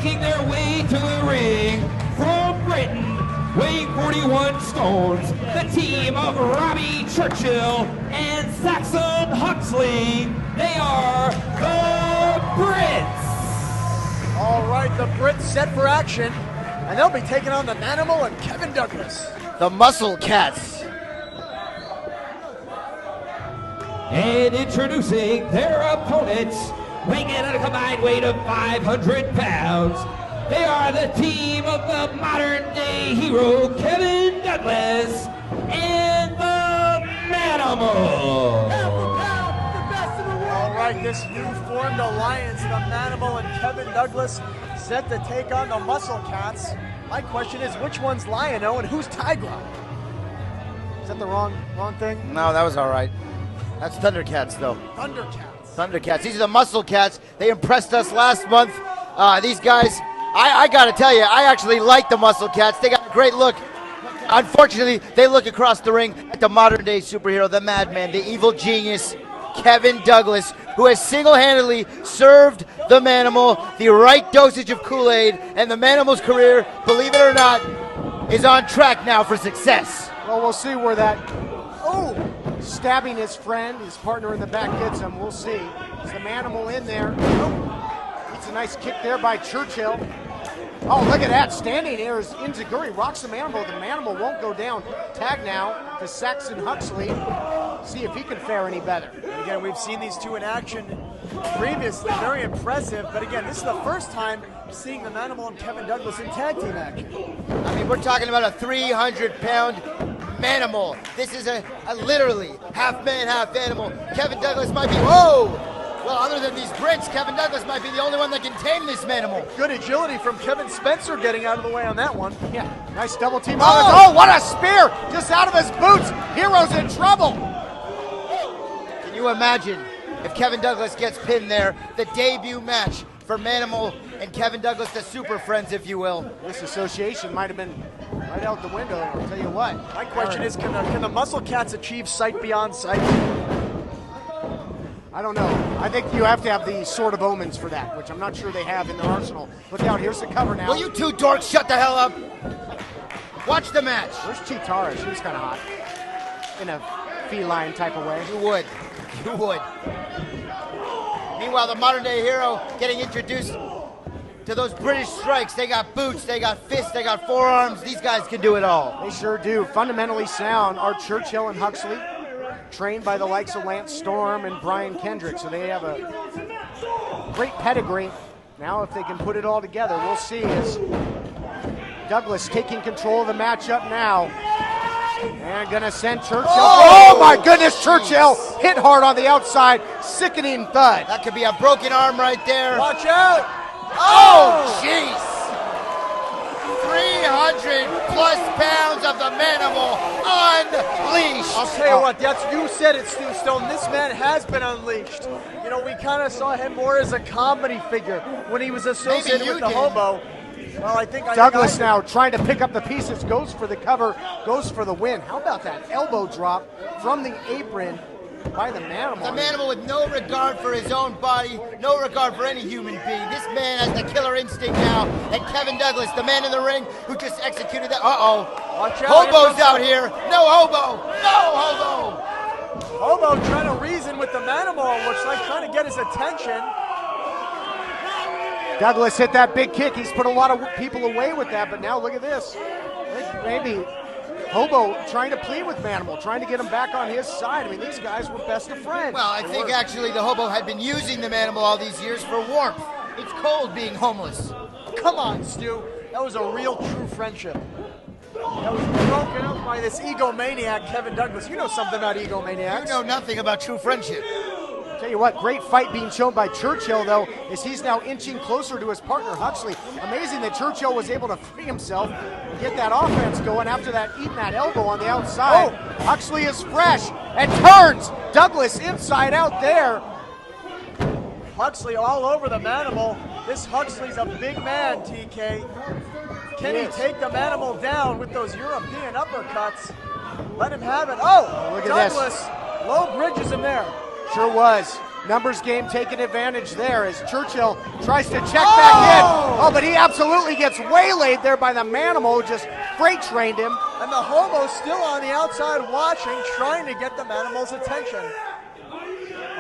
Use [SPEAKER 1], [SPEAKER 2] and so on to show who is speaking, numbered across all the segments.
[SPEAKER 1] making their way to the ring from Britain, weighing 41 stones, the team of Robbie Churchill and Saxon Huxley. They are the Brits.
[SPEAKER 2] All right, the Brits set for action, and they'll be taking on the Manimal and Kevin Douglas.
[SPEAKER 3] The Muscle Cats.
[SPEAKER 1] And introducing their opponents, weighing in at a combined weight of 500 pounds. They are the team of the modern-day hero, Kevin Douglas, and the Manimal.
[SPEAKER 2] All right, this new formed alliance, the Manimal and Kevin Douglas, set to take on the Muscle Cats. My question is, which one's Lion-O and who's Tigra? Is that the wrong thing?
[SPEAKER 3] No, that was all right. That's Thundercats, though.
[SPEAKER 2] Thundercats.
[SPEAKER 3] Thundercats. These are the Muscle Cats. They impressed us last month. These guys, I got to tell you, I actually like the Muscle Cats. They got a great look. Unfortunately, they look across the ring at the modern-day superhero, the madman, the evil genius, Kevin Douglas, who has single-handedly served the Manimal the right dosage of Kool-Aid, and the Manimal's career, believe it or not, is on track now for success.
[SPEAKER 4] Well, we'll see where that, stabbing his friend, his partner in the back gets him. We'll see. Is the Manimal in there? It's a nice kick there by Churchill. Oh, look at that. Standing here is Inzaguri. Rocks the Manimal. The Manimal won't go down. Tag now to Saxon Huxley. See if he can fare any better.
[SPEAKER 2] And again, we've seen these two in action previously. Very impressive. But again, this is the first time seeing the Manimal and Kevin Douglas in tag team action.
[SPEAKER 3] I mean, we're talking about a 300-pound Manimal. This is a literally half man, half animal. Kevin Douglas might be, well, other than these Brits, Kevin Douglas might be the only one that can tame this Manimal.
[SPEAKER 2] Good agility from Kevin Spencer getting out of the way on that one.
[SPEAKER 4] Yeah, nice double team. Oh, what a spear! Just out of his boots. Hero's in trouble.
[SPEAKER 3] Can you imagine if Kevin Douglas gets pinned there? The debut match for Manimal and Kevin Douglas, the super friends, if you will.
[SPEAKER 4] This association might have been right out the window, I'll tell you what.
[SPEAKER 2] My question is, can the Muscle Cats achieve sight beyond sight?
[SPEAKER 4] I don't know. I think you have to have the Sword of Omens for that, which I'm not sure they have in their arsenal. Look out, here's the cover now.
[SPEAKER 3] Will you two dorks shut the hell up? Watch the match.
[SPEAKER 4] Where's Chitara? She was kind of hot. In a feline type of way.
[SPEAKER 3] You would. You would. Meanwhile, the modern day hero getting introduced to those British strikes. They got boots, they got fists, they got forearms. These guys can do it all.
[SPEAKER 4] They sure do. Fundamentally sound are Churchill and Huxley, trained by the likes of Lance Storm and Brian Kendrick. So they have a great pedigree. Now if they can put it all together, we'll see as Douglas taking control of the matchup now. And gonna send Churchill. Oh my goodness, Churchill hit hard on the outside. Sickening thud.
[SPEAKER 3] That could be a broken arm right there.
[SPEAKER 2] Watch out!
[SPEAKER 3] Oh, jeez! 300+ pounds of the Manimal unleashed.
[SPEAKER 2] I'll tell you what, you said it, Stu Stone. This man has been unleashed. You know, we kind of saw him more as a comedy figure when he was associated with the hobo. Well, I think
[SPEAKER 4] Douglas now trying to pick up the pieces, goes for the cover, goes for the win. How about that elbow drop from the apron by the Manimal?
[SPEAKER 3] The Manimal with no regard for his own body, no regard for any human being. This man has the killer instinct now. And Kevin Douglas, the man in the ring who just executed that.
[SPEAKER 2] Watch out.
[SPEAKER 3] Hobo's out here. No hobo. No hobo.
[SPEAKER 2] Hobo trying to reason with the Manimal, looks like trying to get his attention.
[SPEAKER 4] Douglas hit that big kick. He's put a lot of people away with that, but now look at this. Maybe Hobo trying to plead with Manimal, trying to get him back on his side. I mean, these guys were best of friends.
[SPEAKER 3] Well, I think actually the Hobo had been using the Manimal all these years for warmth. It's cold being homeless.
[SPEAKER 2] Come on, Stu. That was a real true friendship. That was broken up by this egomaniac, Kevin Douglas. You know something about egomaniacs.
[SPEAKER 3] You know nothing about true friendship.
[SPEAKER 4] Tell you what, great fight being shown by Churchill, though, as he's now inching closer to his partner, Huxley. Amazing that Churchill was able to free himself and get that offense going after that eating that elbow on the outside. Huxley is fresh and turns Douglas inside out there.
[SPEAKER 2] Huxley all over the Manimal. This Huxley's a big man, TK. Can he take the Manimal down with those European uppercuts? Let him have it. Oh,
[SPEAKER 4] look at
[SPEAKER 2] Douglas low bridges him there.
[SPEAKER 4] Sure was. Numbers game taking advantage there as Churchill tries to check back in. Oh, but he absolutely gets waylaid there by the Manimal, who just freight trained him.
[SPEAKER 2] And the Hobo's still on the outside watching, trying to get the Manimal's attention.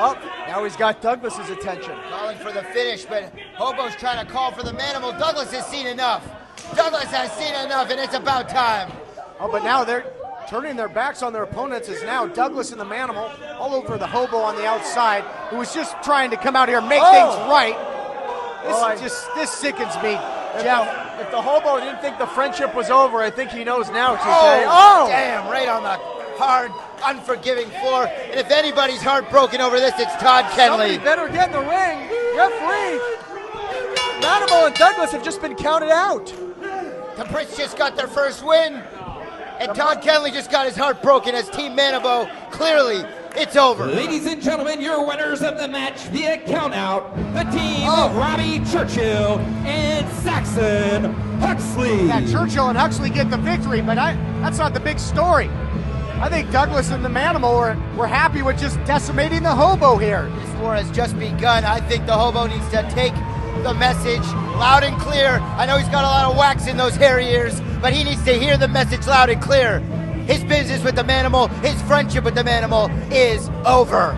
[SPEAKER 2] Oh, now he's got Douglas's attention.
[SPEAKER 3] Calling for the finish, but Hobo's trying to call for the Manimal. Douglas has seen enough. Douglas has seen enough, and it's about time.
[SPEAKER 4] Oh, but now they're turning their backs on their opponents is now Douglas and the Manimal all over the Hobo on the outside, who was just trying to come out here and make things right. This sickens me, Jeff.
[SPEAKER 2] If the Hobo didn't think the friendship was over, I think he knows now, TJ.
[SPEAKER 3] Oh, damn, right on the hard, unforgiving floor. And if anybody's heartbroken over this, it's Todd Kenley.
[SPEAKER 2] Somebody better get in the ring. Referee. Manimal and Douglas have just been counted out.
[SPEAKER 3] The Brits just got their first win. And Todd Kenley just got his heart broken as Team Manimal. Clearly, it's over.
[SPEAKER 1] Ladies and gentlemen, your winners of the match via countout, the team of Robbie Churchill and Saxon Huxley.
[SPEAKER 4] Yeah, Churchill and Huxley get the victory, but that's not the big story. I think Douglas and the Manimal were happy with just decimating the Hobo here.
[SPEAKER 3] This war has just begun. I think the Hobo needs to take the message loud and clear. I know he's got a lot of wax in those hairy ears, but he needs to hear the message loud and clear. His business with the Manimal, his friendship with the Manimal is over.